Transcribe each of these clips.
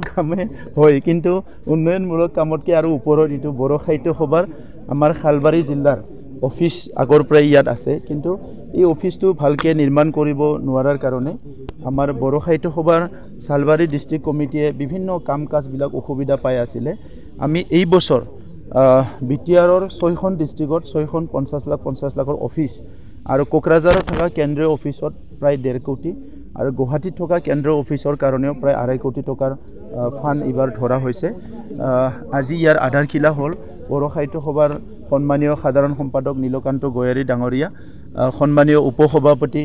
কামে হয় কিন্তু উন্নয়নমূলক কামতকৈ আৰু ওপৰত এইটো বড়ো সাহিত্য সভাৰ আমাৰ খালবাৰী জিলাৰ অফিচ আগৰ পৰাই ইয়াত আছে কিন্তু এই অফিচটো ভালকৈ নিৰ্মাণ কৰিব নোৱাৰাৰ কাৰণে আমাৰ বড়ো সাহিত্য সভাৰ চালবাৰী ডিষ্ট্ৰিক্ট কমিটিয়ে বিভিন্ন কাম কাজবিলাক অসুবিধা পাই আছিলে আমি এই বছৰ বিটিআৰৰ 6খন ডিষ্ট্ৰিক্টত 6খন 50 লাখৰ অফিচ আৰু কোকৰাঝাৰত থকা কেন্দ্ৰীয় অফিচত প্ৰায় 1.5 কোটি আৰু গুৱাহাটীত থকা কেন্দ্ৰীয় অফিচৰ কাৰণেও প্ৰায় 2.5 কোটি টকাৰ ফাণ্ড এইবাৰ ধৰা হৈছে আজি ইয়াৰ আধাৰশিলা হ'ল বড়ো সাহিত্য সভাৰ সন্মানীয় সাধাৰণ সম্পাদক নীলকান্ত গয়াৰী ডাঙৰীয়া সন্মানীয় উপসভাপতি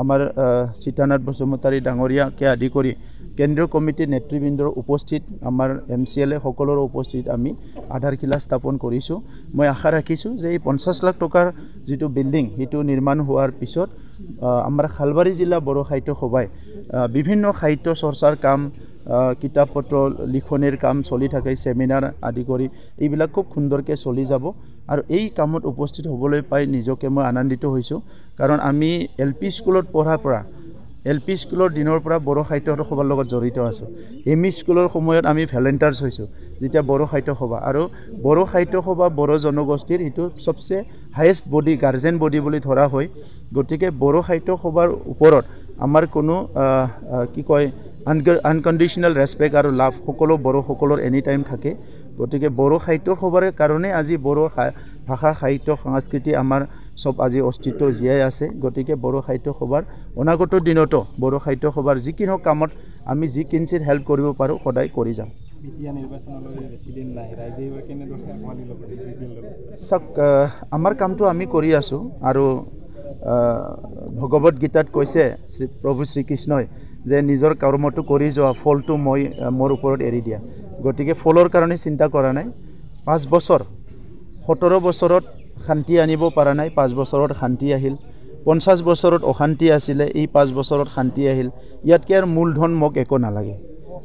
আমাৰ সীতানাথ বসুমতাৰী ডাঙৰীয়াকে আদি কৰি কেন্দ্ৰীয় কমিটিৰ নেতৃবৃন্দৰ উপস্থিত আমাৰ MCLA সকলৰ উপস্থিত আমি আধাৰশিলা স্থাপন কৰিছোঁ মই আশা ৰাখিছোঁ যে এই 50 লাখ টকাৰ যিটো বিল্ডিং সেইটো নিৰ্মাণ হোৱাৰ পিছত আমাৰ খালবাৰী জিলা বড়ো সাহিত্য সভাই বিভিন্ন সাহিত্য চৰ্চাৰ কাম কিতাপ পত্ৰ লিখনিৰ কাম চলি থাকে সেমিনাৰ আদি কৰি এইবিলাক খুব সুন্দৰকৈ চলি যাব আৰু এই কামত উপস্থিত হ'বলৈ পাই নিজকে মই আনন্দিত হৈছোঁ কাৰণ আমি LP স্কুলত পঢ়াৰ পৰা LP স্কুলৰ দিনৰ পৰা বড়ো সাহিত্য সভাৰ লগত জড়িত আছোঁ ME স্কুলৰ সময়ত আমি ভলেণ্টাৰ্ছ হৈছোঁ যেতিয়া বড়ো সাহিত্য সভা আৰু বড়ো সাহিত্য সভা বড়ো জনগোষ্ঠীৰ এইটো সবচে হাইয়েষ্ট বডি গাৰ্জেন বডি বুলি ধৰা হয় গতিকে বড়ো সাহিত্য সভাৰ ওপৰত আমাৰ কোনো কি কয় আনকণ্ডিশ্যনেল ৰেছপেক্ট আৰু লাভ সকলো বড়ো সকলৰ এনি টাইম থাকে গতিকে বড়ো সাহিত্য সভাৰ কাৰণে আজি বড়ো ভাষা সাহিত্য সংস্কৃতি আমাৰ সব আজি অস্তিত্ব জীয়াই আছে গতিকে বড়ো সাহিত্য সভাৰ অনাগত দিনতো বড়ো সাহিত্য সভাৰ যিকোনো কামত আমি যি কিঞ্চিত হেল্প কৰিব পাৰোঁ সদায় কৰি যাম চাওক আমাৰ কামটো আমি কৰি আছোঁ আৰু ভগৱত গীতাত কৈছে প্ৰভু শ্ৰীকৃষ্ণই যে নিজৰ কৰ্মটো কৰি যোৱা ফলটো মই মোৰ ওপৰত এৰি দিয়া গতিকে ফলৰ কাৰণে চিন্তা কৰা নাই 5 বছৰ 17 বছৰত শান্তি আনিব পৰা নাই 5 বছৰত শান্তি আহিল 50 বছৰত অশান্তি আছিলে এই 5 বছৰত শান্তি আহিল ইয়াতকৈ আৰু মূলধন মোক একো নালাগে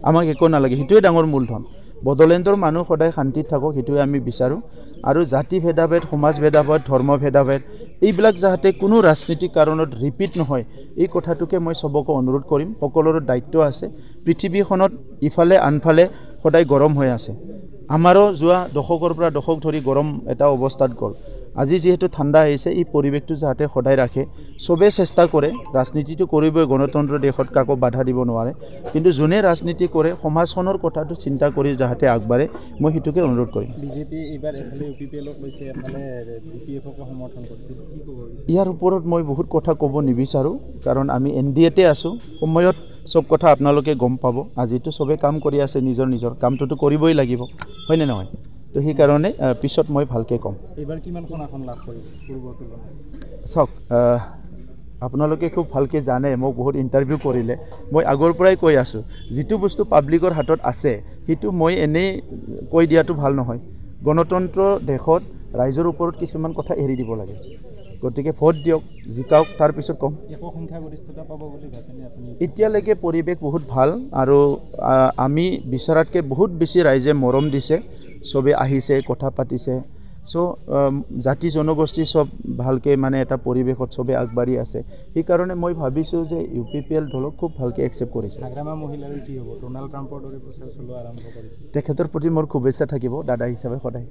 আমাক একো নালাগে সেইটোৱে ডাঙৰ মূলধন বড়োলেণ্ডৰ মানুহ সদায় শান্তিত থাকক সেইটোৱে আমি বিচাৰোঁ আৰু জাতি ভেদাভেদ সমাজ ভেদাভেদ ধৰ্ম ভেদাভেদ এইবিলাক যাতে কোনো ৰাজনীতিক কাৰণত ৰিপিট নহয় এই কথাটোকে মই সবকে অনুৰোধ কৰিম সকলোৰে দায়িত্ব আছে পৃথিৱীখনত ইফালে আনফালে সদায় গৰম হৈ আছে আমাৰো যোৱা দশকৰ পৰা দশক ধৰি গৰম এটা অৱস্থাত গ'ল আজি যেহেতু ঠাণ্ডা আহিছে এই পৰিৱেশটো যাতে সদায় ৰাখে সবে চেষ্টা কৰে ৰাজনীতিটো কৰিবই গণতন্ত্ৰ দেশত কাকো বাধা দিব নোৱাৰে কিন্তু যোনে ৰাজনীতি কৰে সমাজখনৰ কথাটো চিন্তা কৰি যাতে আগবাঢ়ে মই সেইটোকে অনুৰোধ কৰিম বিজেপি এইবাৰ এফালে UPPLক লৈছে এফালে DPFক সমৰ্থন কৰিছে কি ক'ব ইয়াৰ ওপৰত মই বহুত কথা ক'ব নিবিচাৰোঁ কাৰণ আমি NDAতে আছোঁ সময়ত সব কথা আপোনালোকে গম পাব আজিতো সবে কাম কৰি আছে নিজৰ কামটোতো কৰিবই লাগিব হয়নে নহয় তো সেই কাৰণে পিছত মই ভালকে কম এবাৰ কিমানখন আসন লাভ কৰিব পূৰ্বৰ তুলনাত চাওক আপোনালোকে খুব ভালকে জানে মোক বহুত ইণ্টাৰভিউ কৰিলে মই আগৰ পৰাই কৈ আছোঁ যিটো বস্তু পাব্লিকৰ হাতত আছে সেইটো মই এনেই কৈ দিয়াটো ভাল নহয় গণতন্ত্ৰ দেশত ৰাইজৰ ওপৰত কিছুমান কথা এৰি দিব লাগে গতিকে ভোট দিয়ক জিকাওক তাৰ পিছত কম সংখ্যাগৰিষ্ঠতা পাব বুলি ভাবেনে আপুনি এতিয়ালৈকে পৰিৱেশ বহুত ভাল আৰু আমি বিচাৰাতকৈ বহুত বেছি ৰাইজে মৰম দিছে সবে আহিছে কথা পাতিছে সো জাতি জনগোষ্ঠী সব ভালকৈ মানে এটা পৰিৱেশত সবে আগবাঢ়ি আছে সেইকাৰণে মই ভাবিছোঁ যে UPPL দলক খুব ভালকৈ একচেপ্ট কৰিছে আগ্ৰামা মহিলাৰ কি হ'ব ডোনাল্ড ট্ৰাম্পৰ দৰে প্ৰচাৰ চলোৱা আৰম্ভ কৰিছে তেখেতৰ প্ৰতি মোৰ শুভেচ্ছা থাকিব দাদা হিচাপে সদায়